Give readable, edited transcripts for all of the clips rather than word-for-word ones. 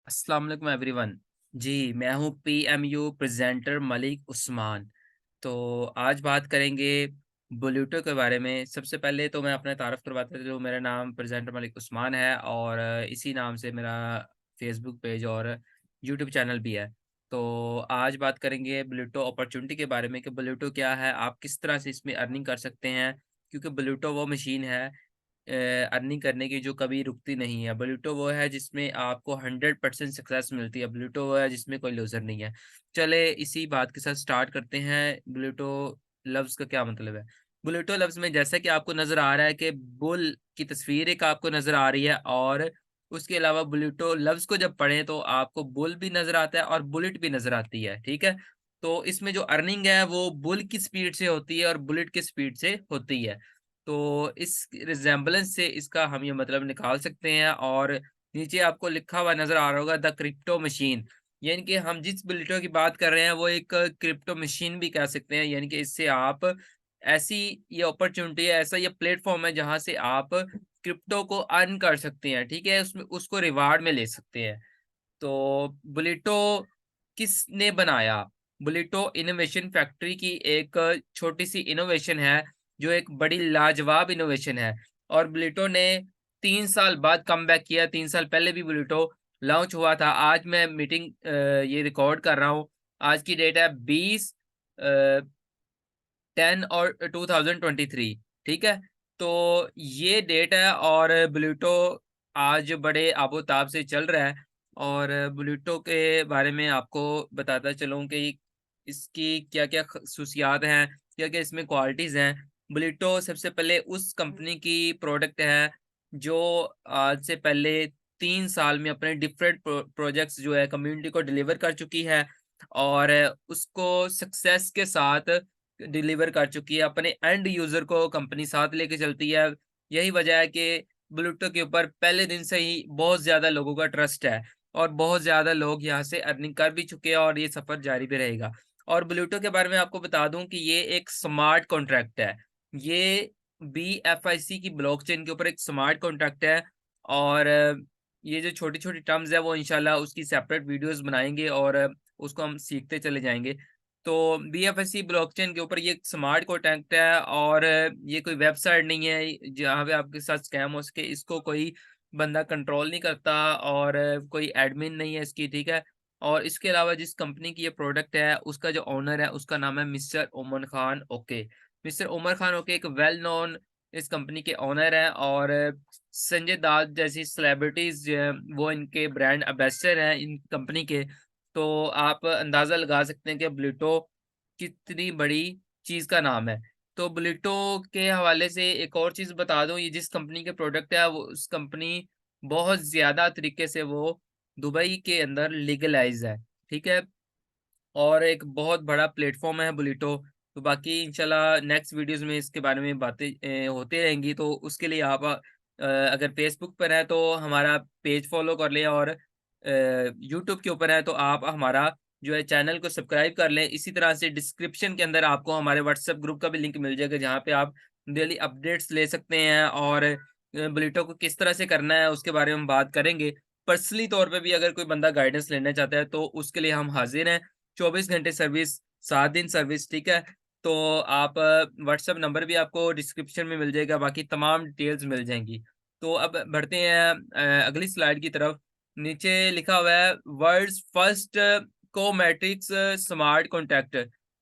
अस्सलाम वालेकुम एवरीवन। जी, मैं हूँ पीएमयू प्रेजेंटर मलिक उस्मान। तो आज बात करेंगे बुलेटो के बारे में। सबसे पहले तो मैं अपना तारुफ़ करवाता चलूँ, मेरा नाम प्रेजेंटर मलिक उस्मान है और इसी नाम से मेरा फ़ेसबुक पेज और यूट्यूब चैनल भी है। तो आज बात करेंगे बुलेटो अपॉर्च्युनिटी के बारे में कि बुलेटो क्या है, आप किस तरह से इसमें अर्निंग कर सकते हैं। क्योंकि बुलेटो वो मशीन है अर्निंग करने की जो कभी रुकती नहीं है। बलूटो वो है जिसमें आपको 100% सक्सेस मिलती है। बलूटो वो है जिसमें कोई लूज़र नहीं है। चले इसी बात के साथ स्टार्ट करते हैं। बलूटो लफ्ज़ का क्या मतलब है? बलूटो लफ्ज़ में जैसा कि आपको नज़र आ रहा है कि बुल की तस्वीर एक आपको नज़र आ रही है और उसके अलावा बलूटो लफ्ज़ को जब पढ़ें तो आपको बुल भी नज़र आता है और बुलेट भी नज़र आती है, ठीक है? तो इसमें जो अर्निंग है वो बुल की स्पीड से होती है और बुलेट की स्पीड से होती है। तो इस रिज़ेम्बलेंस से इसका हम ये मतलब निकाल सकते हैं और नीचे आपको लिखा हुआ नज़र आ रहा होगा द क्रिप्टो मशीन। यानी कि हम जिस बिल्टो की बात कर रहे हैं वो एक क्रिप्टो मशीन भी कह सकते हैं। यानी कि इससे आप ऐसी ये अपॉर्च्युनिटी है, ऐसा ये प्लेटफ़ॉर्म है जहाँ से आप क्रिप्टो को अर्न कर सकते हैं, ठीक है? उसमें उसको रिवार्ड में ले सकते हैं। तो बुलेटो किसने बनाया? बुलेटो इनोवेशन फैक्ट्री की एक छोटी-सी इनोवेशन है, जो एक बड़ी लाजवाब इनोवेशन है और बुलेटो ने 3 साल बाद कमबैक किया। 3 साल पहले भी बुलेटो लॉन्च हुआ था। आज मैं मीटिंग ये रिकॉर्ड कर रहा हूँ। आज की डेट है 20 अ, 10 और 2023, ठीक है? तो ये डेट है और बुलेटो आज बड़े आबो-ताब से चल रहा है और बुलेटो के बारे में आपको बताता चलूँ कि इसकी क्या-क्या ख़ुसूसियात हैं, क्या-क्या इसमें क्वालिटीज़ हैं। बुलेटो सबसे पहले उस कंपनी की प्रोडक्ट है, जो आज से पहले 3 साल में अपने डिफरेंट प्रोजेक्ट्स जो है कम्युनिटी को डिलीवर कर चुकी है और उसको सक्सेस के साथ डिलीवर कर चुकी है। अपने एंड यूज़र को कंपनी साथ लेके चलती है। यही वजह है कि ब्लूटूथ के ऊपर पहले दिन से ही बहुत ज़्यादा लोगों का ट्रस्ट है और बहुत ज़्यादा लोग यहाँ से अर्निंग कर भी चुके हैं और ये सफ़र जारी भी रहेगा। और ब्लूटूथ के बारे में आपको बता दूँ कि ये एक स्मार्ट कॉन्ट्रैक्ट है। ये बीएफआईसी की ब्लॉकचेन के ऊपर एक स्मार्ट कॉन्ट्रैक्ट है और ये जो छोटी-छोटी टर्म्स है वो इंशाल्लाह उसकी सेपरेट वीडियोज़ बनाएँगे और उसको हम सीखते चले जाएँगे। तो बीएफएससी ब्लॉकचेन के ऊपर ये एक स्मार्ट कॉन्ट्रैक्ट है और ये कोई वेबसाइट नहीं है जहाँ पे आपके साथ स्कैम हो सके। इसको कोई बंदा कंट्रोल नहीं करता और कोई एडमिन नहीं है इसकी, ठीक है? और इसके अलावा जिस कंपनी की ये प्रोडक्ट है उसका जो ओनर है उसका नाम है mister Oman Khan okay. Mister Umar Khan okay एक वेल नोन इस कंपनी के ओनर हैं और संजय दत्त जैसी सेलिब्रिटीज़ जो हैं वो इनके ब्रांड एम्बेसडर हैं इन कंपनी के। तो आप अंदाज़ा लगा सकते हैं कि ब्लूटो कितनी बड़ी चीज़ का नाम है। तो ब्लूटो के हवाले से एक और चीज़ बता दूँ, ये जिस कंपनी के प्रोडक्ट है वो उस कंपनी बहुत ज़्यादा तरीके से वो दुबई के अंदर लीगलाइज़ है, ठीक है? और एक बहुत बड़ा प्लेटफ़ॉर्म है बुलेटो। तो बाकी इंशाल्लाह नेक्स्ट वीडियोज़ में इसके बारे में बातें होती रहेंगी। तो उसके लिए आप अगर फ़ेसबुक पर हैं तो हमारा पेज फ़ॉलो कर लें और यूट्यूब के ऊपर है तो आप हमारा जो है चैनल को सब्सक्राइब कर लें। इसी तरह से डिस्क्रिप्शन के अंदर आपको हमारे व्हाट्सएप ग्रुप का भी लिंक मिल जाएगा जहाँ पे आप डेली अपडेट्स ले सकते हैं और बुलेटो को किस तरह से करना है उसके बारे में हम बात करेंगे। पर्सनली तौर पे भी अगर कोई बंदा गाइडेंस लेना चाहता है तो उसके लिए हम हाज़िर हैं। 24 घंटे सर्विस, 7 दिन सर्विस, ठीक है? तो आप व्हाट्सएप नंबर भी आपको डिस्क्रिप्शन में मिल जाएगा, बाकी तमाम डिटेल्स मिल जाएँगी। तो अब बढ़ते हैं अगली स्लाइड की तरफ। नीचे लिखा हुआ है वर्ल्ड्स फर्स्ट कोमैट्रिक्स स्मार्ट कॉन्टैक्ट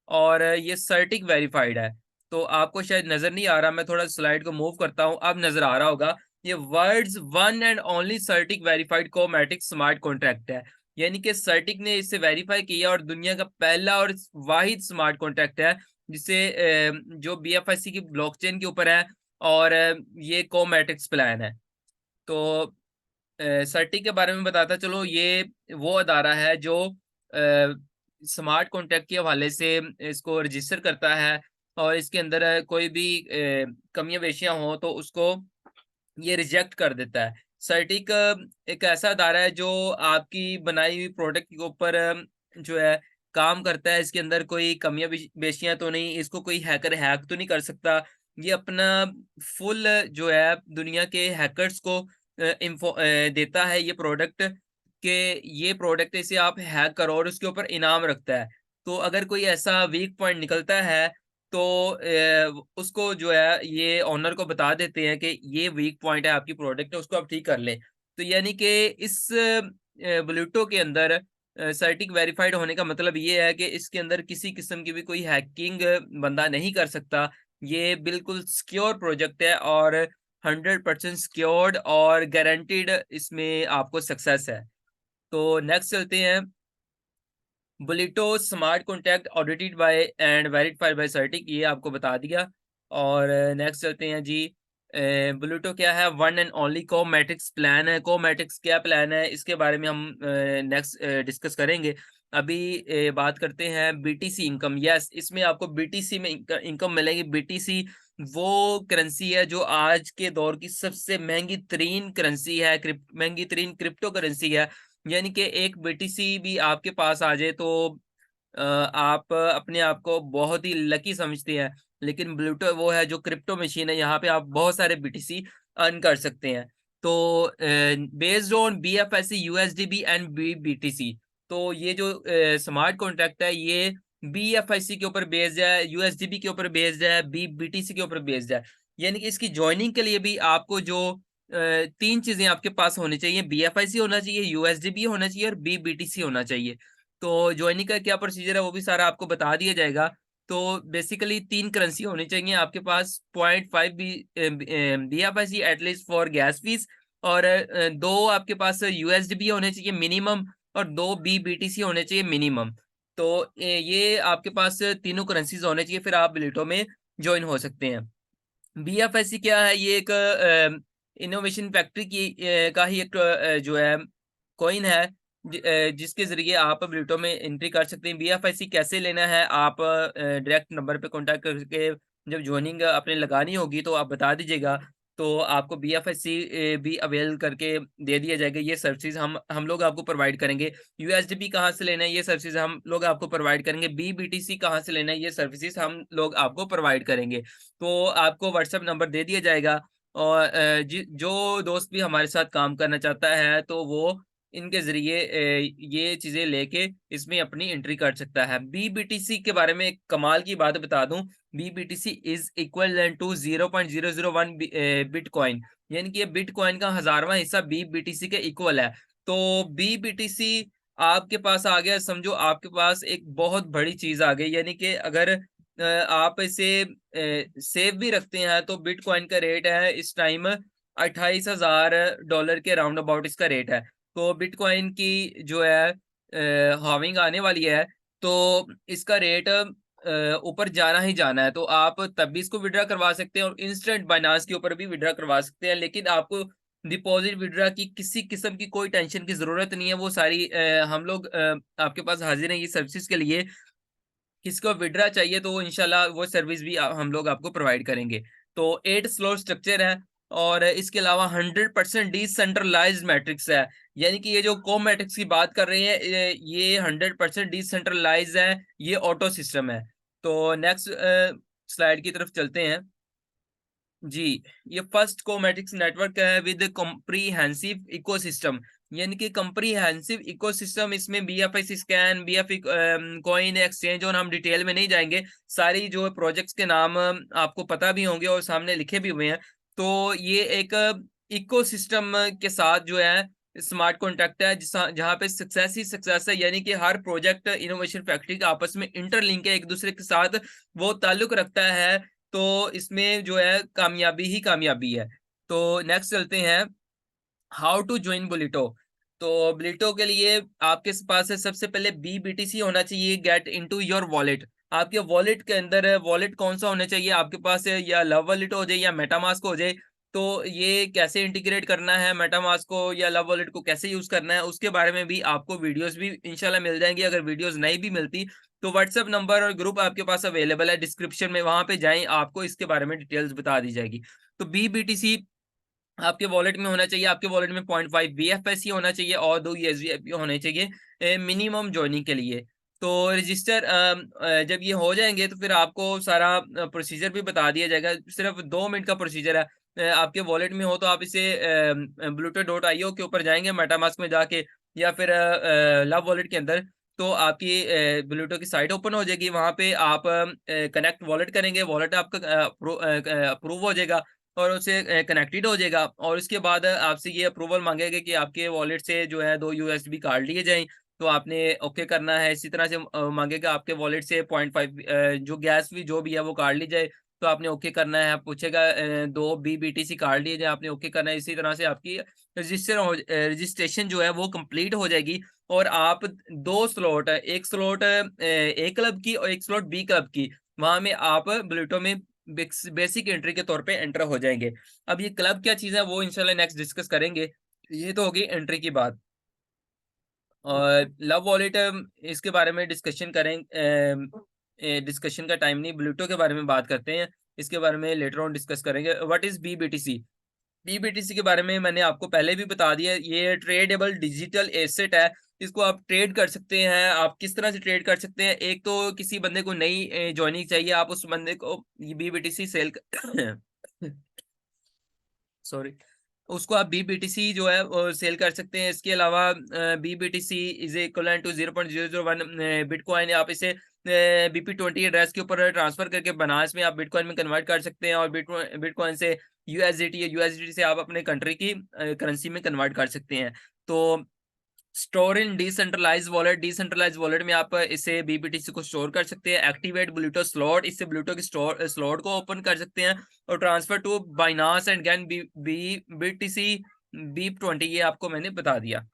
और ये सर्टिक वेरिफाइड है। तो आपको शायद नज़र नहीं आ रहा, मैं थोड़ा स्लाइड को मूव करता हूँ, अब नज़र आ रहा होगा। ये world's one and only CertiK verified कोमैट्रिक स्मार्ट कॉन्ट्रैक्ट है। यानी कि सर्टिक ने इसे वेरीफाई किया और दुनिया का पहला और वाहिद स्मार्ट कॉन्ट्रैक्ट है जिसे जो बीएफआईसी की ब्लॉकचेन के ऊपर है और ये कोमैट्रिक्स प्लान है। तो सर्टिक के बारे में बताता चलो, ये वो अदारा है जो स्मार्ट कॉन्ट्रैक्ट के हवाले से इसको रजिस्टर करता है और इसके अंदर कोई भी कमियां पेशियां हो तो उसको ये रिजेक्ट कर देता है। सर्टिक एक ऐसा अदारा है जो आपकी बनाई हुई प्रोडक्ट के ऊपर जो है काम करता है। इसके अंदर कोई कमियाँ पेशियाँ तो नहीं, इसको कोई हैकर हैक तो नहीं कर सकता। ये अपना फुल जो है दुनिया के हैकर्स को देता है ये प्रोडक्ट कि ये प्रोडक्ट इसे आप हैक करो और उसके ऊपर इनाम रखता है। तो अगर कोई ऐसा वीक पॉइंट निकलता है तो उसको जो है ये ओनर को बता देते हैं कि ये वीक पॉइंट है आपकी प्रोडक्ट है, उसको आप ठीक कर लें। तो यानी कि इस ब्लूटो के अंदर सर्टिक वेरिफाइड होने का मतलब ये है कि इसके अंदर किसी किस्म की भी कोई हैकिंग बंदा नहीं कर सकता। ये बिल्कुल सिक्योर प्रोजेक्ट है और 100% सिक्योर्ड और गारंटीड इसमें आपको सक्सेस है। तो नेक्स्ट चलते हैं। Bulleto smart contact audited by and verified by CertiK, ये आपको बता दिया। और नेक्स्ट चलते हैं जी। बुलेटो क्या है? वन एंड ओनली को मैट्रिक्स प्लान है। को मैट्रिक्स क्या प्लान है, इसके बारे में हम नेक्स्ट डिस्कस करेंगे। अभी बात करते हैं बीटीसी इनकम। यस, इसमें आपको बीटीसी में इनकम मिलेगी। बीटीसी वो करेंसी है जो आज के दौर की सबसे महंगी तरीन करेंसी है, महंगी तरीन क्रिप्टो करेंसी है। यानी कि एक बीटीसी भी आपके पास आ जाए तो आप अपने आप को बहुत ही लकी समझते हैं। लेकिन ब्लूटो वो है जो क्रिप्टो मशीन है, यहाँ पे आप बहुत सारे बीटीसी अर्न कर सकते हैं। तो based on BFSC, USDB and BTC. तो ये जो स्मार्ट कॉन्ट्रैक्ट है ये बीएफएससी के ऊपर बेस्ड है, यूएसडीबी के ऊपर बेस्ड है, बीटीसी के ऊपर बेस्ड है। यानी कि इसकी जॉइनिंग के लिए भी आपको जो 3 चीज़ें आपके पास होनी चाहिए, बीएफआईसी होना चाहिए, यूएसडीबी होना चाहिए और बीटीसी होना चाहिए। तो जॉइनिंग का क्या प्रोसीजर है वो भी सारा आपको बता दिया जाएगा। तो बेसिकली 3 करेंसी होनी चाहिए आपके पास, 0.5 BFIC at least for gas fees, और 2 आपके पास यूएसडीबी होने चाहिए मिनिमम, और 2 बीटीसी होने चाहिए मिनिमम। तो ये आपके पास तीनों करेंसीज़ होने चाहिए, फिर आप बिलिटो में जॉइन हो सकते हैं। बीएफएससी क्या है? ये एक इनोवेशन फैक्ट्री की का ही एक जो है कॉइन है, जिसके ज़रिए आप ब्लूटो में एंट्री कर सकते हैं। बीएफएससी कैसे लेना है? आप डायरेक्ट नंबर पे कॉन्टैक्ट करके जब जॉइनिंग आपने लगानी होगी तो आप बता दीजिएगा। तो आपको बीएफएससी भी अवेल करके दे दिया जाएगा। ये सर्विसेज़ हम लोग आपको प्रोवाइड करेंगे। यूएसडीपी कहाँ से लेना है? ये सर्विसेज़ हम लोग आपको प्रोवाइड करेंगे। बीटीसी कहाँ से लेना है? ये सर्विसेज़ हम लोग आपको प्रोवाइड करेंगे। तो आपको व्हाट्सएप नंबर दे दिया जाएगा, और जो दोस्त भी हमारे साथ काम करना चाहता है तो वो इनके ज़रिए ये चीज़ें लेके इसमें अपनी एंट्री कर सकता है। बीटीसी के बारे में एक कमाल की बात बता दूँ, BTC is equivalent to 0.001 bitcoin, यानी कि ये बिटकॉइन का 1000वां हिस्सा बीटीसी के इक्वल है। तो बीटीसी आपके पास आ गया, समझो आपके पास एक बहुत बड़ी चीज़ आ गई। यानी कि अगर आप इसे सेव भी रखते हैं तो बिटकॉइन का रेट है इस टाइम $28,000 के राउंड अबाउट इसका रेट है। तो बिटकॉइन की जो है हाल्विंग आने वाली है, तो इसका रेट ऊपर जाना ही जाना है। तो आप तब भी इसको विथड्रॉ करवा सकते हैं और इंस्टेंट बाइनेंस के ऊपर भी विथड्रॉ करवा सकते हैं। लेकिन आपको डिपॉजिट विथड्रॉ की किसी किस्म की कोई टेंशन की ज़रूरत नहीं है। वो सारी हम लोग आपके पास हाज़िर हैं ये सर्विसेज़ के लिए। किसी को विड्रा चाहिए तो वो इंशाल्लाह वो सर्विस भी हम लोग आपको प्रोवाइड करेंगे। तो 8 स्लॉट स्ट्रक्चर है, और इसके अलावा 100% डिसेंट्रलाइज्ड मैट्रिक्स है। यानी कि ये जो को मैट्रिक्स की बात कर रहे हैं, ये 100% डिसेंट्रलाइज्ड है, ये ऑटो सिस्टम है। तो नेक्स्ट स्लाइड की तरफ चलते हैं। जी, ये फर्स्ट कोमैट्रिक्स नेटवर्क है विद कॉम्प्रिहेंसिव इकोसिस्टम। यानी कि कॉम्प्रिहेंसिव इकोसिस्टम, इसमें बीएफआईसी स्कैन, कॉइन एक्सचेंज, और हम डिटेल में नहीं जाएँगे। सारी जो प्रोजेक्ट्स के नाम आपको पता भी होंगे और सामने लिखे भी हुए हैं। तो ये एक इकोसिस्टम के साथ जो है स्मार्ट कॉन्ट्रैक्ट है, जहाँ पे सक्सेस ही सक्सेस है। यानी कि हर प्रोजेक्ट इनोवेशन फैक्ट्री का आपस में इंटरलिंक है, एक-दूसरे के साथ वो ताल्लुक रखता है। तो इसमें जो है कामयाबी ही कामयाबी है। तो नेक्स्ट चलते हैं, हाउ टू जॉइन बुलिटो। तो बुलिटो के लिए आपके पास है सबसे पहले बीटीसी होना चाहिए, गेट इनटू योर वॉलेट। आपके वॉलेट के अंदर वॉलेट कौन-सा होना चाहिए आपके पास है, या लव वॉलेट हो जाए या मेटामास्क हो जाए। तो ये कैसे इंटीग्रेट करना है मेटामास्क को या लव वॉलेट को कैसे यूज़ करना है, उसके बारे में भी आपको वीडियोज़ भी इंशाल्लाह मिल जाएँगी। अगर वीडियोज़ नहीं भी मिलती तो व्हाट्सएप नंबर और ग्रुप आपके पास अवेलेबल है डिस्क्रिप्शन में, वहाँ पे जाएँ, आपको इसके बारे में डिटेल्स बता दी जाएगी। तो बीटीसी आपके वॉलेट में होना चाहिए, आपके वॉलेट में 0.5 बीएफएससी होना चाहिए और 2 यूएसडीटी होने चाहिए मिनिमम जॉइनिंग के लिए। तो रजिस्टर जब ये हो जाएँगे तो फिर आपको सारा प्रोसीजर भी बता दिया जाएगा। सिर्फ़ 2 मिनट का प्रोसीजर है। आपके वॉलेट में हो तो आप इसे bluetooth.io के ऊपर जाएँगे, मेटामास्क में जाके या फिर लव वॉलेट के अंदर, तो आपकी ब्लूटूथ की साइट ओपन हो जाएगी। वहाँ पे आप कनेक्ट वॉलेट करेंगे, वॉलेट आपका अप्रूव हो जाएगा और उससे कनेक्टेड हो जाएगा, और उसके बाद आपसे ये अप्रूवल मांगेगा कि आपके वॉलेट से जो है 2 यूएसबी कार्ड लिए जाएँ, तो आपने ओके करना है। इसी तरह से मांगेगा आपके वॉलेट से 0.5 जो गैस भी जो भी है वो कार्ड ली जाए, तो आपने ओके करना है। पूछेगा 2 बीबीटीसी कार्ड लिए जाएँ, आपने ओके करना है। इसी तरह से आपकी रजिस्ट्रेशन जो है वो कंप्लीट हो जाएगी, और आप 2 स्लॉट, 1 स्लॉट ए क्लब की और 1 स्लॉट बी क्लब की, वहाँ में आप ब्लूटो में बेसिक एंट्री के तौर पे एंटर हो जाएँगे। अब ये क्लब क्या चीज़ है वो इंशाल्लाह नेक्स्ट डिस्कस करेंगे। ये तो हो गई एंट्री की बात। और लव वॉलेट इसके बारे में डिस्कशन करें, डिस्कशन का टाइम नहीं, ब्लूटो के बारे में बात करते हैं। इसके बारे में लेटर ऑन डिस्कस करेंगे। What is BBTC? बीबीटीसी के बारे में मैंने आपको पहले भी बता दिया, ये ट्रेडेबल डिजिटल एसेट है। इसको आप ट्रेड कर सकते हैं। आप किस तरह से ट्रेड कर सकते हैं? एक तो किसी बंदे को नई जॉइनिंग चाहिए, आप उस बंदे को ये बीबीटीसी सेल क सॉरी, उसको आप बीबीटीसी जो है सेल कर सकते हैं। इसके अलावा बीबीटीसी इज़ इक्विवेलेंट टू 0.001 बिटकॉइन। आप इसे बीपी20 एड्रेस के ऊपर ट्रांसफर करके बनास में आप बिटकॉइन में कन्वर्ट कर सकते हैं, और बिटकॉइन से यूएसडीटी या यूएसडीटी से आप अपने कंट्री की करेंसी में कन्वर्ट कर सकते हैं। तो स्टोर इन डिसेंट्रलाइज्ड वॉलेट में आप इसे बीबीटीसी को स्टोर कर सकते हैं। एक्टिवेट ब्लूटूथ स्लॉट, इससे ब्लूटूथ की स्लॉट को ओपन कर सकते हैं, और transfer to Binance and gain BTC बीप20, ये आपको मैंने बता दिया।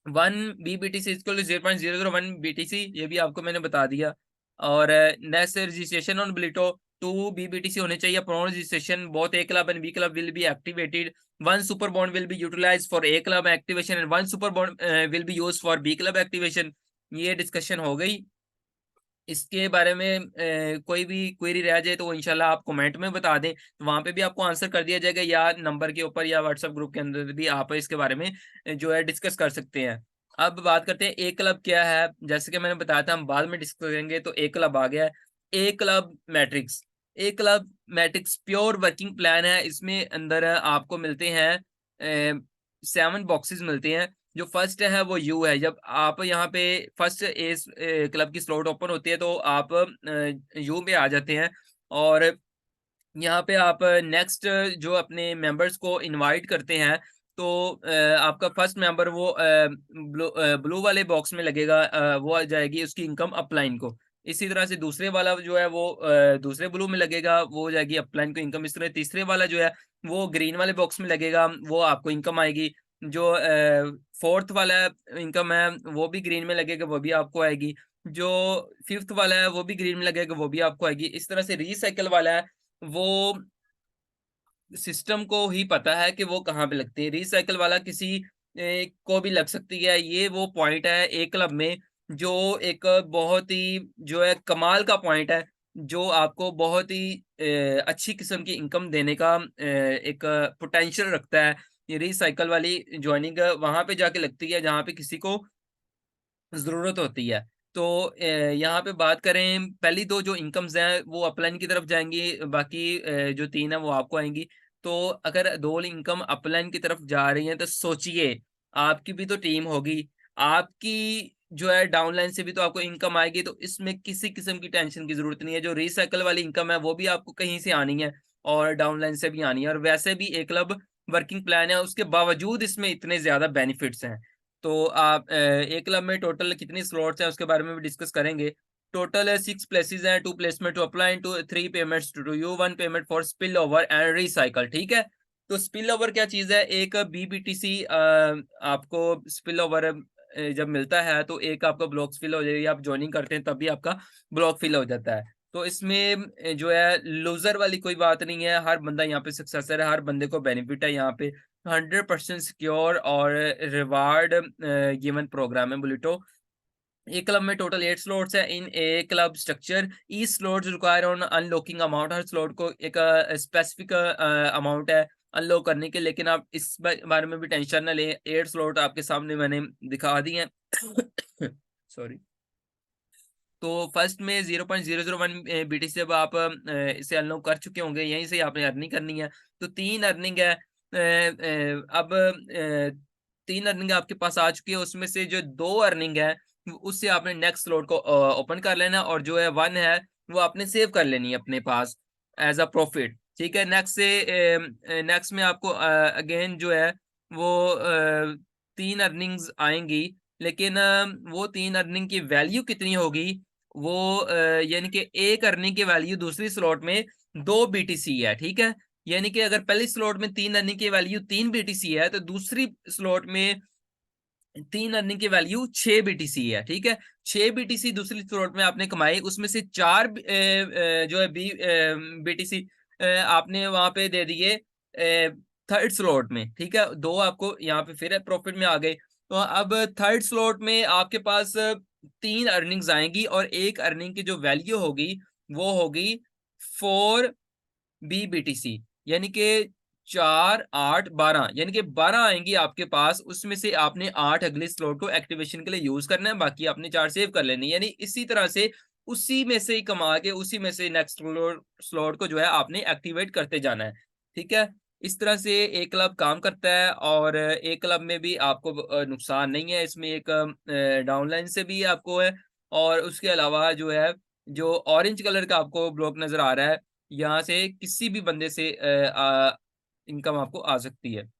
1 बीबीटीसी इक्वल टू 0.001 बीटीसी, ये भी आपको मैंने बता दिया। और next registration on Blito, 2 BBTC होने चाहिए upon registration. Both A club and B club will be activated. 1 super bond will be utilised for A club activation and 1 super bond will be used for B club activation. ये discussion हो गई। इसके बारे में कोई भी query रह जाए तो वो इंशाल्लाह आप कमेंट में बता दें, तो वहाँ पे भी आपको आंसर कर दिया जाएगा, या नंबर के ऊपर या व्हाट्सएप ग्रुप के अंदर भी आप इसके बारे में जो है डिस्कस कर सकते हैं। अब बात करते हैं ए क्लब क्या है? जैसे कि मैंने बताया था हम बाद में डिस्कस करेंगे, तो ए क्लब आ गया है। A club matrix, A club matrix pure working plan है। इसमें अंदर आपको मिलते हैं 7 बॉक्सेस मिलते हैं। जो फर्स्ट है वो यू है। जब आप यहाँ पे फर्स्ट एस क्लब की स्लॉट ओपन होती है, तो आप यू में आ जाते हैं, और यहाँ पे आप नेक्स्ट जो अपने मेंबर्स को इनवाइट करते हैं, तो आपका फर्स्ट मेंबर वो ब्लू वाले बॉक्स में लगेगा, वो आ जाएगी उसकी इनकम अपलाइन को। इसी तरह से दूसरे वाला जो है वो दूसरे ब्लू में लगेगा, वो हो जाएगी अपलाइन को इनकम। इस तरह तीसरे वाला जो है वो ग्रीन वाले बॉक्स में लगेगा, वो आपको इनकम आएगी। जो फोर्थ वाला इनकम है वो भी ग्रीन में लगेगा, वो भी आपको आएगी। जो फिफ्थ वाला है वो भी ग्रीन में लगेगा, वो भी आपको आएगी। इस तरह से रिसाइकिल वाला है, वो सिस्टम को ही पता है कि वो कहाँ पे लगती है। रिसाइकिल वाला किसी को भी लग सकती है। ये वो पॉइंट है एक क्लब में, जो एक बहुत ही जो है कमाल का पॉइंट है, जो आपको बहुत ही अच्छी किस्म की इनकम देने का एक पोटेंशियल रखता है। ये रिसाइकिल वाली जॉइनिंग वहाँ पे जाके लगती है जहाँ पे किसी को ज़रूरत होती है। तो यहाँ पे बात करें, पहली 2 जो इनकम्स हैं वो अपलाइन की तरफ जाएँगी, बाकी जो 3 है वो आपको आएँगी। तो अगर 2 इनकम अपलाइन की तरफ जा रही हैं, तो सोचिए, आपकी भी तो टीम होगी, आपकी जो है डाउनलाइन से भी तो आपको इनकम आएगी, तो इसमें किसी किस्म की टेंशन की ज़रूरत नहीं है। जो रिसाइकिल वाली इनकम है वो भी आपको कहीं से आनी है, और डाउनलाइन से भी आनी है, और वैसे भी ए क्लब वर्किंग प्लान है, उसके बावजूद इसमें इतने ज़्यादा बेनिफिट्स हैं। तो आप एक क्लब में टोटल कितनी स्लॉट्स हैं उसके बारे में भी डिस्कस करेंगे। टोटल 6 प्लेसेस हैं, 2 placement to apply to 3 payments to you, 1 payment for spill over and recycle, ठीक है? तो स्पिल ओवर क्या चीज़ है? एक बीबीटीसी आपको स्पिल ओवर जब मिलता है, तो एक आपका ब्लॉक फिल हो जाएगी, आप जॉइनिंग करते हैं तब भी आपका ब्लॉक फिल हो जाता है। तो इसमें जो है लूज़र वाली कोई बात नहीं है, हर बंदा यहाँ पे सक्सेसर है, हर बंदे को बेनिफिट है यहाँ पे। 100% सिक्योर और रिवार्ड गिवन प्रोग्राम है बुलेटो। ए क्लब में टोटल 8 स्लॉट्स हैं। In A club structure each slot require on unlocking amount, हर स्लॉट को एक स्पेसिफिक अमाउंट है अनलॉक करने के, लेकिन आप इस बारे में भी टेंशन ना लें। 8 स्लॉट आपके सामने मैंने दिखा दिए हैं। सॉरी। तो फर्स्ट में 0.001 बीटीसी जब आप इसे अनलॉक कर चुके होंगे, यहीं से आपने अर्निंग करनी है। तो 3 अर्निंग है। अब 3 अर्निंग आपके पास आ चुकी है, उसमें से जो 2 अर्निंग है, उससे आपने नेक्स्ट स्लॉट को ओपन कर लेना और जो है 1 है, वो आपने सेव कर लेनी है अपने पास एज़ अ प्रॉफिट। ठीक है? नेक्स्ट में आपको अगेन जो है वो 3 अर्निंग्स आएँगी, लेकिन वो 3 अर्निंग की वैल्यू कितनी होगी, वो यानी कि एक अर्निंग की वैल्यू दूसरी स्लॉट में 2 बीटीसी है, ठीक है? यानी कि अगर पहली स्लॉट में 3 अर्निंग की वैल्यू 3 बीटीसी है, तो दूसरी स्लॉट में 3 अर्निंग की वैल्यू 6 बीटीसी है, ठीक है? 6 बीटीसी दूसरी स्लॉट में आपने कमाई, उसमें से 4 जो है बीटीसी आपने वहाँ पे दे दिए थर्ड स्लॉट में, ठीक है? 2 आपको यहाँ पे फिर प्रॉफिट में आ गए। तो अब थर्ड स्लॉट में आपके पास 3 अर्निंग्स आएँगी और 1 अर्निंग की जो वैल्यू होगी, वो होगी 4 बीबीटीसी, यानी कि 4, 8, 12 यानी कि 12 आएँगी आपके पास, उसमें से आपने 8 अगले स्लॉट को एक्टिवेशन के लिए यूज़ करना है, बाकी आपने 4 सेव कर लेने हैं। यानी इसी तरह से उसी में से ही कमा के उसी में से नेक्स्ट स्लॉट को जो है आपने एक्टिवेट करते जाना है। ठीक है? इस तरह से ए क्लब काम करता है और ए क्लब में भी आपको नुकसान नहीं है, इसमें एक डाउनलाइन से भी आपको है और उसके अलावा जो है, जो ऑरेंज कलर का आपको ब्लॉक नज़र आ रहा है, यहाँ से किसी भी बंदे से इनकम आपको आ सकती है।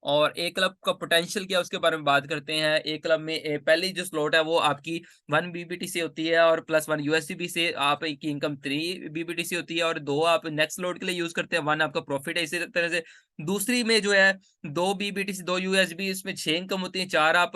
और ए क्लब का पोटेंशियल क्या है उसके बारे में बात करते हैं। ए क्लब में पहली जो स्लॉट है वो आपकी 1 बीबीटीसी होती है और प्लस 1 यूएसडीबी से आपकी इनकम 3 बीबीटीसी होती है और 2 आप नेक्स्ट स्लॉट के लिए यूज़ करते हैं, 1 आपका प्रॉफिट है। इसी तरह से दूसरी में जो है 2 बीबीटीसी, 2 यूएसडीबी, इसमें 6 इनकम होती है, 4 आप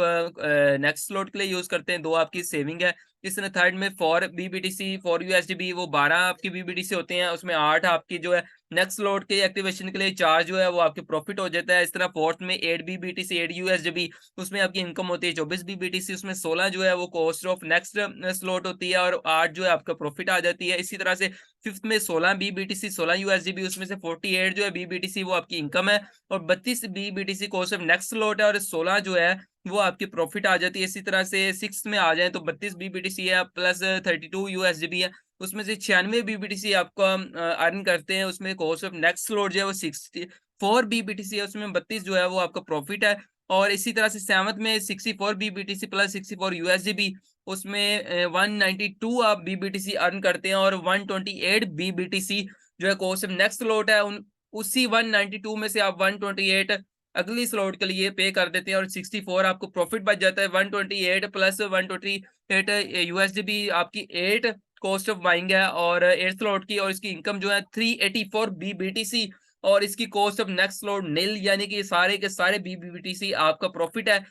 नेक्स्ट स्लॉट के लिए यूज़ करते हैं, 2 आपकी सेविंग है। इस तरह थर्ड में 4 बीबीटीसी, 4 यूएसडीबी, वो 12 आपकी बीबीटीसी होते हैं, उसमें 8 आपकी जो है नेक्स्ट स्लॉट के एक्टिवेशन के लिए चार्ज जो है वो आपके प्रॉफिट हो जाता है। इस तरह फोर्थ में 8 बीबीटीसी, 8 यूएसडीबी, उसमें आपकी इनकम होती है 24 बीबीटीसी, उसमें 16 जो है वो कॉस्ट ऑफ नेक्स्ट स्लॉट होती है और 8 जो है आपका प्रॉफिट आ जाती है। इसी तरह से फिफ्थ में 16 बीबीटीसी, 16 यूएसडीबी, उसमें से 48 जो है बीबीटीसी वो आपकी इनकम है और 32 बीबीटीसी कॉस्ट ऑफ नेक्स्ट स्लॉट है और 16 जो है वो आपकी प्रॉफिट आ जाती है। इसी तरह से सिक्स्थ में आ जाए तो 32 बीबीटीसी है प्लस 32 यूएसडीबी है, उसमें से 96 बीबीटीसी आपको अर्न करते हैं, उसमें कॉस्ट ऑफ नेक्स्ट स्लॉट जो है वो 64 बीबीटीसी है, उसमें 32 जो है वो आपका प्रॉफिट है। और इसी तरह से सेवंथ में 64 बीबीटीसी प्लस 64 यूएसडीबी, उसमें 192 आप बीबीटीसी अर्न करते हैं और 128 बीबीटीसी जो है कॉस्ट ऑफ नेक्स्ट स्लॉट है, उन उसी 192 में से आप 128 अगली स्लॉट के लिए पे कर देते हैं और 64 आपको प्रॉफिट बच जाता है। 128 प्लस 128 यूएसडीबी आपकी 8 कॉस्ट ऑफ बाइंग है और 8th स्लॉट की और इसकी इनकम जो है 384 बीबीटीसी और इसकी कॉस्ट ऑफ नेक्स्ट स्लॉट निल, यानी कि सारे के सारे बीबीटीसी आपका प्रॉफिट है।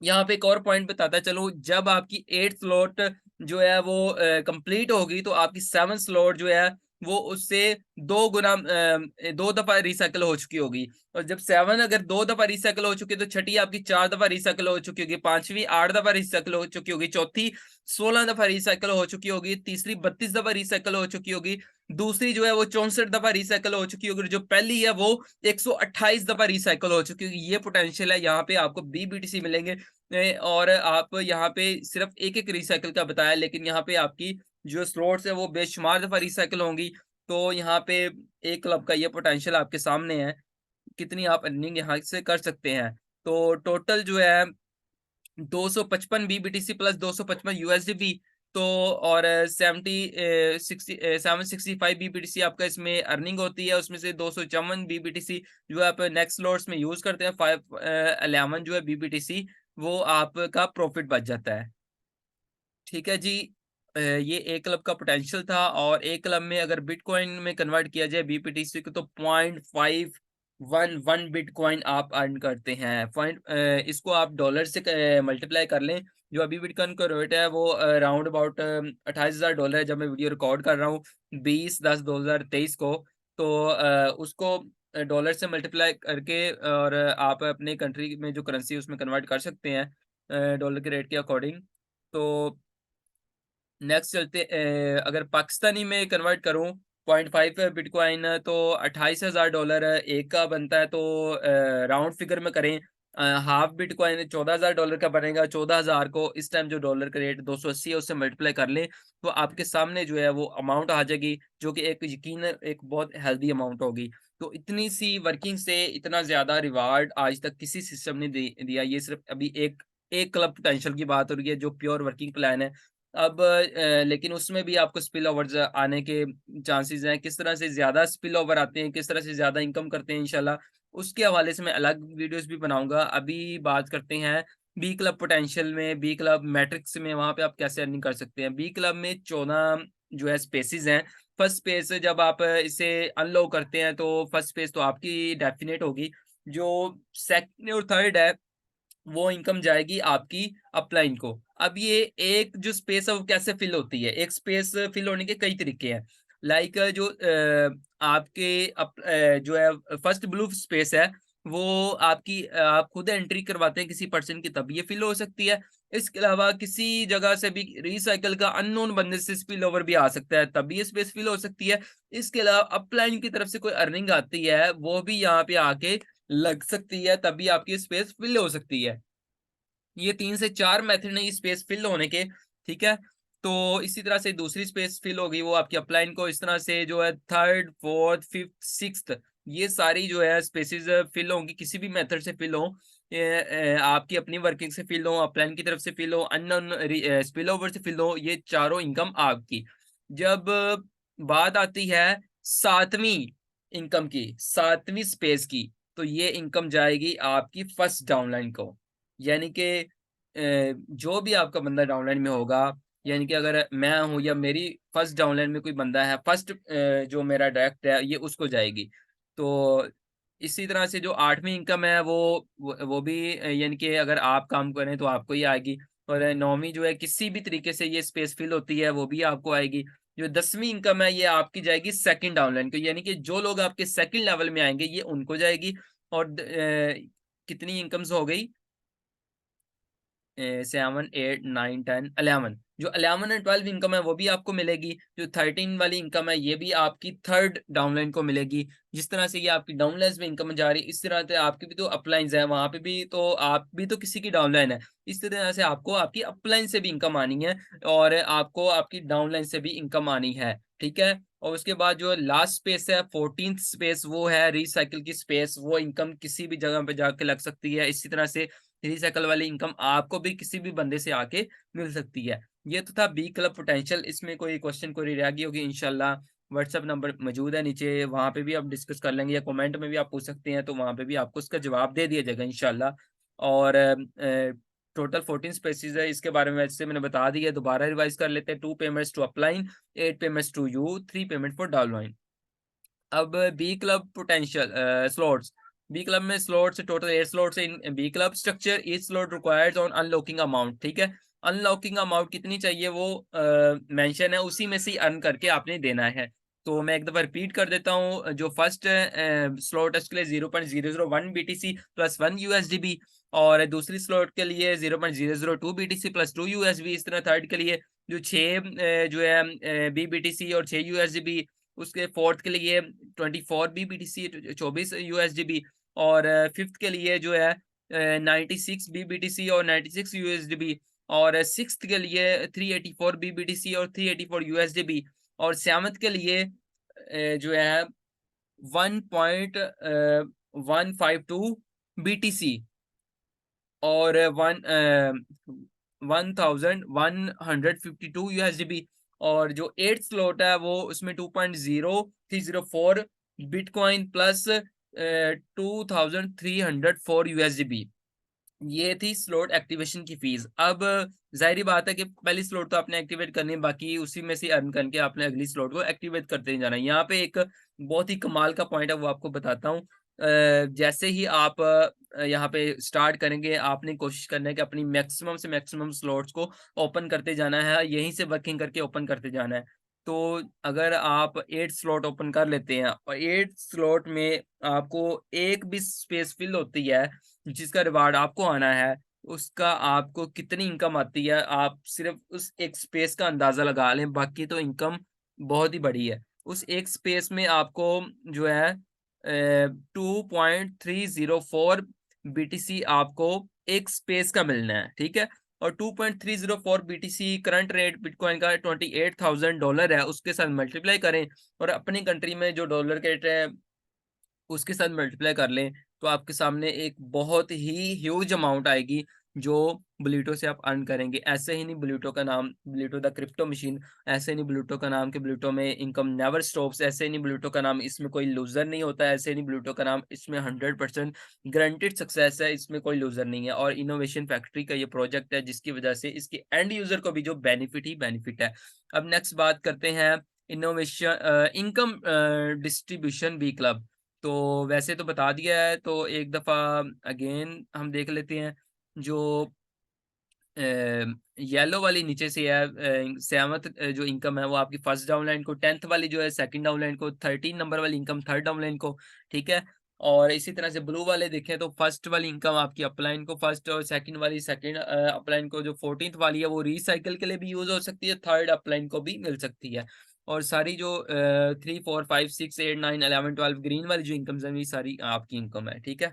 यहाँ पे एक और पॉइंट बताता चलूँ, जब आपकी 8th स्लॉट जो है वो कंप्लीट होगी तो आपकी 7th स्लॉट जो है वो उससे 2 गुना 2 दफ़ा रिसाइकिल हो चुकी होगी और जब 7 अगर 2 दफ़ा रिसाइकिल हो चुकी है तो छठी आपकी 4 दफ़ा रिसाइकिल हो चुकी होगी, 5वीं 8 दफ़ा रिसाइकिल हो चुकी होगी, चौथी 16 दफ़ा रिसाइकिल हो चुकी होगी, तीसरी 32 दफ़ा रिसाइकिल हो चुकी होगी, दूसरी जो है वो 64 दफ़ा रिसाइकिल हो चुकी होगी और जो पहली है वो 128 दफ़ा रिसाइकिल हो चुकी होगी। ये पोटेंशियल है, यहाँ पे आपको बीबीटीसी मिलेंगे और आप यहाँ पे सिर्फ एक-एक रिसाइकिल का बताया, लेकिन यहाँ पे आपकी जो स्लॉट्स है वो बेशुमार दफ़ा रिसाइकिल होंगी। तो यहाँ पे एक क्लब का ये पोटेंशियल आपके सामने है, कितनी आप अर्निंग यहाँ से कर सकते हैं। तो टोटल जो है 255 बीबीटीसी प्लस 255 यूएसडीबी, तो और 765 बीबीटीसी आपका इसमें अर्निंग होती है, उसमें से 254 बीबीटीसी जो आप नेक्स्ट स्लॉट्स में यूज़ करते हैं, 11 जो है बीबीटीसी वो आपका प्रॉफिट बच जाता है। ठीक है जी। ये ए क्लब का पोटेंशियल था और ए क्लब में अगर बिटकॉइन में कन्वर्ट किया जाए बीपीटीसी को तो 0.511 बिटकॉइन आप अर्न करते हैं। इसको आप डॉलर से मल्टीप्लाई कर लें, जो अभी बिटकॉइन का रेट है वो राउंड अबाउट $28,000 है जब मैं वीडियो रिकॉर्ड कर रहा हूँ 20/10/2023 को। तो उसको डॉलर से मल्टीप्लाई करके और आप अपने कंट्री में जो करेंसी है उसमें कन्वर्ट कर सकते हैं डॉलर के रेट के अकॉर्डिंग। तो नेक्स्ट चलते अगर पाकिस्तानी में कन्वर्ट करूँ 0.5 बिटकॉइन तो $28,000 एक का बनता है, तो राउंड फिगर में करें हाफ बिटकॉइन $14,000 का बनेगा। 14,000 को इस टाइम जो डॉलर का रेट 280 है उससे मल्टीप्लाई कर लें तो आपके सामने जो है वो अमाउंट आ जाएगी, जो कि एक यकीनन एक बहुत हेल्दी अमाउंट होगी। तो इतनी सी वर्किंग से इतना ज़्यादा रिवार्ड आज तक किसी सिस्टम ने दिया। ये सिर्फ़ अभी एक एक क्लब पोटेंशियल की बात हो रही है जो प्योर वर्किंग प्लान है। अब लेकिन उसमें भी आपको स्पिल ओवर्स आने के चांसेज़ हैं। किस तरह से ज़्यादा स्पिल ओवर आते हैं, किस तरह से ज़्यादा इनकम करते हैं इंशाल्लाह, उसके हवाले से मैं अलग वीडियोज़ भी बनाऊँगा। अभी बात करते हैं बी क्लब पोटेंशियल में, बी क्लब मैट्रिक्स में, वहाँ पे आप कैसे अर्निंग कर सकते हैं। बी क्लब में 14 जो है स्पेसेस हैं। फर्स्ट स्पेस जब आप इसे अनलॉक करते हैं तो फर्स्ट स्पेस तो आपकी डेफिनेट होगी। जो सेकंड और थर्ड है वो इनकम जाएगी आपकी अपलाइन को। अब ये एक जो स्पेस है वो कैसे फिल होती है? एक स्पेस फिल होने के कई तरीके हैं। लाइक जो आपके जो है फर्स्ट ब्लू स्पेस है वो आपकी आप खुद एंट्री करवाते हैं किसी पर्सन की तब ये फिल हो सकती है। इसके अलावा किसी जगह से भी रिसाइकिल का अननोन बंदे से स्पिल ओवर भी आ सकता है, तब भी ये स्पेस फिल हो सकती है। इसके अलावा अपलाइन की तरफ से कोई अर्निंग आती है, वो भी यहाँ पे आके लग सकती है, तभी आपकी स्पेस फिल हो सकती है। ये 3 से 4 मेथड हैं स्पेस फिल होने के, ठीक है? तो इसी तरह से दूसरी स्पेस फिल हो गई वो आपकी अपलाइन को इस तरह से जो है 3rd, 4th, 5th, 6th ये सारी जो है स्पेसेस फिल होंगी किसी भी मेथड से फिल हो। आपकी अपनी वर्किंग से फिल हो, अपलाइन की तरफ से फिल हो, अननोन स्पिलओवर से फिल हो, ये चारों इनकम आपकी। जब बात आती है 7वीं इनकम की, 7वीं स्पेस की, तो ये इनकम जाएगी आपकी फर्स्ट डाउनलाइन को। यानी कि जो भी आपका बंदा डाउनलाइन में होगा, यानी कि अगर मैं हूँ या मेरी फर्स्ट डाउनलाइन में कोई बंदा है, फर्स्ट जो मेरा डायरेक्ट है, ये उसको जाएगी। तो इसी तरह से जो 8वीं इनकम है, वो भी यानी कि अगर आप काम करें, तो आपको ही आएगी और 9वीं जो है, किसी भी तरीके से ये स्पेस फिल होती है, वो भी आपको आएगी। जो 10वीं इनकम है, ये आपकी जाएगी सेकंड डाउनलाइन को, यानी कि जो लोग आपके सेकंड लेवल में आएँगे, ये उनको जाएगी और कितनी इनकम्स हो गई? 7, 8, 9, 10, 11 जो 11 एंड 12 इनकम है वो भी आपको मिलेगी। जो 13 वाली इनकम है ये भी आपकी थर्ड डाउनलाइन को मिलेगी। जिस तरह से ये आपकी डाउनलाइन्स में इनकम जा रही है, इस तरह से आपकी भी तो अपलाइन्स है, वहाँ पे भी तो आप भी तो किसी की डाउनलाइन है। इस तरह से आपको आपकी अपलाइन से भी इनकम आनी है और आपको आपकी डाउनलाइन से भी इनकम आनी है, ठीक है? और उसके बाद जो लास्ट स्पेस है 14th स्पेस वो है रिसाइकिल की स्पेस, वो इनकम किसी भी जगह पे जाके लग सकती है। इसी तरह से रिसाइकिल वाली इनकम आपको भी किसी भी बंदे से आके मिल सकती है। ये तो था बी क्लब पोटेंशियल। इसमें कोई क्वेश्चन क्वेरी रह गई होगी इंशाल्लाह व्हाट्सएप नंबर मौजूद है नीचे, वहाँ पे भी आप डिस्कस कर लेंगे या कमेंट में भी आप पूछ सकते हैं, तो वहाँ पे भी आपको उसका जवाब दे दिया जाएगा इंशाल्लाह। और टोटल 14 स्पेसेस है, इसके बारे में वैसे मैंने बता दिया, दोबारा रिवाइज़ कर लेते हैं। 2 payments to upline, 8 payments to you, 3 payment for downline. अब B club potential slots, B club में slots total 8 slots in B club structure, each slot requires on unlocking amount, ठीक है? अनलॉकिंग अमाउंट कितनी चाहिए वो मेंशन है, उसी में से ही अर्न करके आपने देना है। तो मैं एक दफ़ा रिपीट कर देता हूँ, जो फर्स्ट स्लॉट है उसके लिए 0.001 बीटीसी प्लस 1 यूएसडीबी और दूसरी स्लॉट के लिए 0.002 बीटीसी प्लस 2 यूएसबी, इस तरह थर्ड के लिए जो 6 जो है बीबीटीसी और 6 यूएसडीबी, उसके फोर्थ के लिए 24 बीबीटीसी 24 यूएसडीबी और फिफ्थ के लिए जो है 96 बीबीटीसी और 96 यूएसडीबी और सिक्स्थ के लिए 384 बीबीटीसी और 384 यूएसडीबी और सेवंथ के लिए जो है 1.152 बीटीसी और 1152 यूएसडीबी और जो 8th स्लॉट है वो उसमें 2.0304 बिटकॉइन प्लस 2304 यूएसडीबी। ये थी स्लॉट एक्टिवेशन की फीस। अब ज़ाहिर-सी बात है कि पहली स्लॉट तो आपने एक्टिवेट करनी है, बाकी उसी में से अर्न करके आपने अगली स्लॉट को एक्टिवेट करते ही जाना है। यहाँ पे एक बहुत ही कमाल का पॉइंट है, वो आपको बताता हूँ। जैसे ही आप यहाँ पे स्टार्ट करेंगे, आपने कोशिश करना है कि अपनी मैक्सिमम से मैक्सिमम स्लॉट्स को ओपन करते जाना है, यहीं से वर्किंग करके ओपन करते जाना है। तो अगर आप 8 स्लॉट ओपन कर लेते हैं और 8 स्लॉट में आपको एक भी स्पेस फिल होती है जिसका रिवार्ड आपको आना है, उसका आपको कितनी इनकम आती है, आप सिर्फ़ उस एक स्पेस का अंदाज़ा लगा लें, बाकी तो इनकम बहुत ही बड़ी है। उस एक स्पेस में आपको जो है 2.304 बीटीसी आपको एक स्पेस का मिलना है, ठीक है? और 2.304 बीटीसी करंट रेट बिटकॉइन का $28,000 है, उसके साथ मल्टीप्लाई करें और अपनी कंट्री में जो डॉलर के रेट है उसके साथ मल्टीप्लाई कर लें, तो आपके सामने एक बहुत ही ह्यूज अमाउंट आएगी, जो बोलेटो से आप अर्न करेंगे। ऐसे ही नहीं बोलेटो का नाम बोलेटो द क्रिप्टो मशीन, ऐसे नहीं बोलेटो का नाम कि बोलेटो में इनकम नेवर स्टॉप्स, ऐसे नहीं बोलेटो का नाम इसमें कोई लूज़र नहीं होता है, ऐसे नहीं बोलेटो का नाम इसमें 100% गारंटीड सक्सेस है, इसमें कोई लूज़र नहीं है। और इनोवेशन फैक्ट्री का ये प्रोजेक्ट है, जिसकी वजह से इसके एंड यूज़र को भी जो बेनिफिट ही बेनिफिट है। अब नेक्स्ट बात करते हैं इनकम डिस्ट्रीब्यूशन बी क्लब। तो वैसे तो बता दिया है, तो एक दफ़ा अगेन हम देख लेते हैं। जो येलो वाली नीचे से है, 7th जो इनकम है वो आपकी फर्स्ट डाउनलाइन को, 10th वाली जो है सेकंड डाउनलाइन को, 13 नंबर वाली इनकम थर्ड डाउनलाइन को, ठीक है? और इसी तरह से ब्लू वाले देखें तो फर्स्ट वाली इनकम आपकी अपलाइन को फर्स्ट, और सेकंड वाली सेकंड अपलाइन को, जो 14th वाली है वो रीसाइकिल के लिए भी यूज़ हो सकती है, थर्ड अपलाइन को भी मिल सकती है। और सारी जो 3, 4, 5, 6, 8, 9, 11, 12 ग्रीन वाली जो इनकम्स हैं, ये सारी आपकी इनकम है, ठीक है?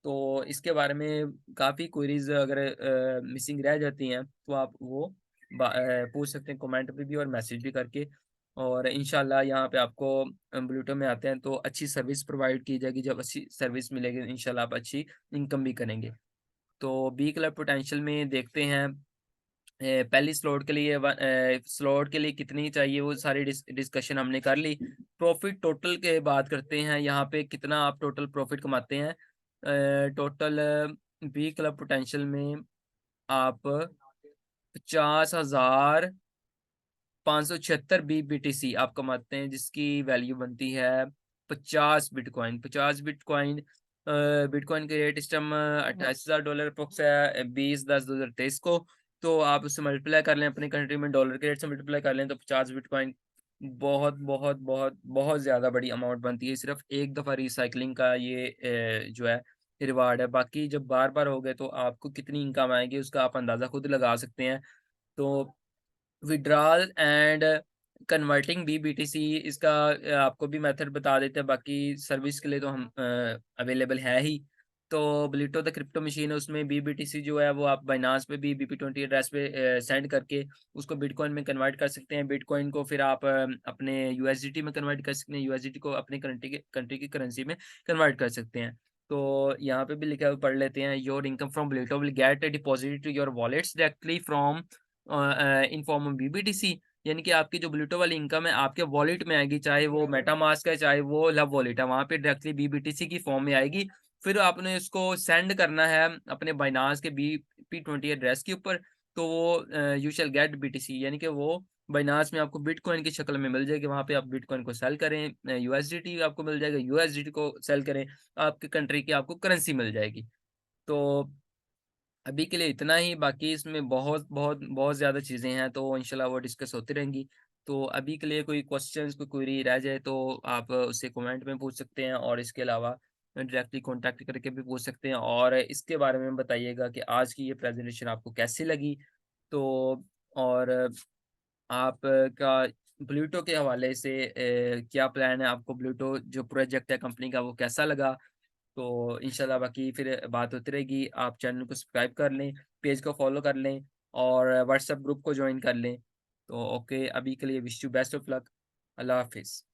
तो इसके बारे में काफ़ी क्वेरीज़ अगर मिसिंग रह जाती हैं, तो आप वो पूछ सकते हैं कमेंट पे भी और मैसेज भी करके। और इंशाल्लाह यहाँ पे आपको ब्लूटो में आते हैं तो अच्छी सर्विस प्रोवाइड की जाएगी। जब अच्छी सर्विस मिलेगी इंशाल्लाह आप अच्छी इनकम भी करेंगे। तो बी क्लब पोटेंशियल में देखते हैं, पहली स्लॉट के लिए कितनी चाहिए, वो सारी डिस्कशन हमने कर ली। प्रॉफिट टोटल के बात करते हैं, यहाँ पे कितना आप टोटल प्रॉफिट कमाते हैं। टोटल बी क्लब पोटेंशियल में आप 50,576 BBTC आप कमाते हैं, जिसकी वैल्यू बनती है 50 बिटकॉइन। 50 बिटकॉइन बिटकॉइन के रेट इस टाइम $28,000 अप्रोक्स है, 20/10/2023 को। तो आप उससे मल्टीप्लाई कर लें, अपनी कंट्री में डॉलर के रेट से मल्टीप्लाई कर लें, तो 50 बिटकॉइन बहुत बहुत बहुत बहुत ज़्यादा बड़ी अमाउंट बनती है। सिर्फ एक दफ़ा रिसाइकलिंग का ये जो है रिवार्ड है। बाकी जब बार बार हो गए तो आपको कितनी इनकम आएगी उसका आप अंदाज़ा खुद लगा सकते हैं। तो विड्रॉल एंड कन्वर्टिंग बीबीटीसी इसका आपको भी मेथड बता देते हैं, बाकी सर्विस के लिए तो हम अवेलेबल है ही। तो बिलिटो द क्रिप्टो मशीन है, उसमें बीबीटीसी जो है वो आप बाइनांस पे भी बीपी20 एड्रेस पे सेंड करके उसको बिटकॉइन में कन्वर्ट कर सकते हैं। बिटकॉइन को फिर आप अपने यूएसडीटी में कन्वर्ट कर सकते हैं, यूएसडीटी को अपनी कंट्री की करेंसी में कन्वर्ट कर सकते हैं। तो यहाँ पे भी लिखा हुआ पढ़ लेते हैं, your income from Bulleto will get deposited to your wallets directly from in form of BBTC. यानी कि आपकी जो ब्लूटो वाली इनकम है आपके वॉलेट में आएगी, चाहे वो मेटामास्क है चाहे वो लव वॉलेट है, वहाँ पे डायरेक्टली बीबीटीसी की फॉर्म में आएगी। फिर आपने इसको सेंड करना है अपने बाइनांस के बीपी20 एड्रेस के ऊपर, तो वो यू शैल गेट बीटीसी, यानी कि वो बाइनांस में आपको बिटकॉइन की शक्ल में मिल जाएगी। वहाँ पे आप बिटकॉइन को सेल करें, यूएसडीटी आपको मिल जाएगा, यूएसडीटी को सेल करें, आपके कंट्री की आपको करेंसी मिल जाएगी। तो अभी के लिए इतना ही, बाकी इसमें बहुत बहुत बहुत ज़्यादा चीज़ें हैं, तो इंशाल्लाह वो डिस्कस होती रहेंगी। तो अभी के लिए कोई क्वेश्चंस कोई क्वेरी रह जाए तो आप उससे कमेंट में पूछ सकते हैं, और इसके अलावा डायरेक्टली कॉन्टैक्ट करके भी पूछ सकते हैं। और इसके बारे में बताइएगा कि आज की ये प्रेजेंटेशन आपको कैसी लगी। तो और आप का प्लूटो के हवाले से क्या प्लान है, आपको प्लूटो जो प्रोजेक्ट है कंपनी का वो कैसा लगा। तो इंशाल्लाह बाकी फिर बात होती रहेगी। आप चैनल को सब्सक्राइब कर लें, पेज को फॉलो कर लें, और व्हाट्सएप ग्रुप को जॉइन कर लें। तो ओके, अभी के लिए wish you best of luck. अल्लाह हाफ़िज़।